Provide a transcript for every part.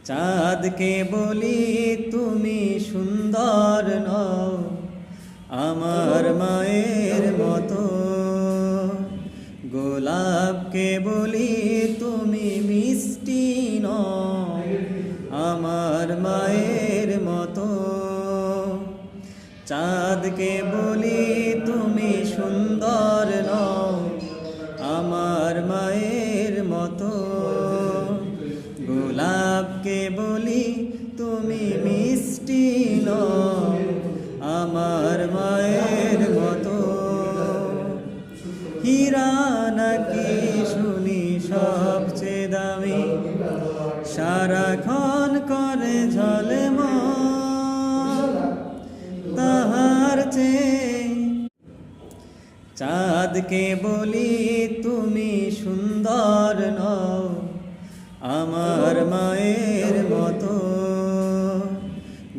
চাঁদকে বলি তুমি সুন্দর নও আমার মায়ের মতো, গোলাপকে বলি তুমি মিষ্টি নও আমার মায়ের মতো। চাঁদকে বলি তুমি সুন্দর নও আমার মায়ের মতো, গোলাপকে বলি তুমি মিষ্টি নও আমার মায়ের মতো। হীরা নাকি শুনি সবচেয়ে দামি, সারাক্ষণ করে ঝলমল তাহার চেয়ে। চাঁদকে বলি তুমি সুন্দর নও আমার মায়ের মতো,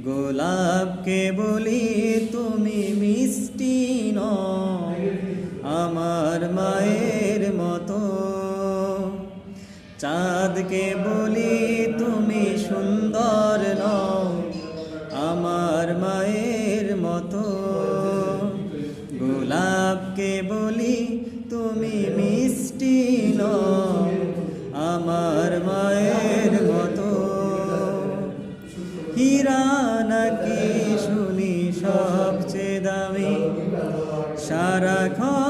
গোলাপকে বলি তুমি মিষ্টি নও আমার মায়ের মতো। চাঁদকে বলি তুমি সুন্দর নও আমার মায়ের মতো, গোলাপকে বলি তুমি মিষ্টি নও আমার মায়ের মতো। হীরা নাকি শুনি সবচেয়ে দামি, সারাক্ষণ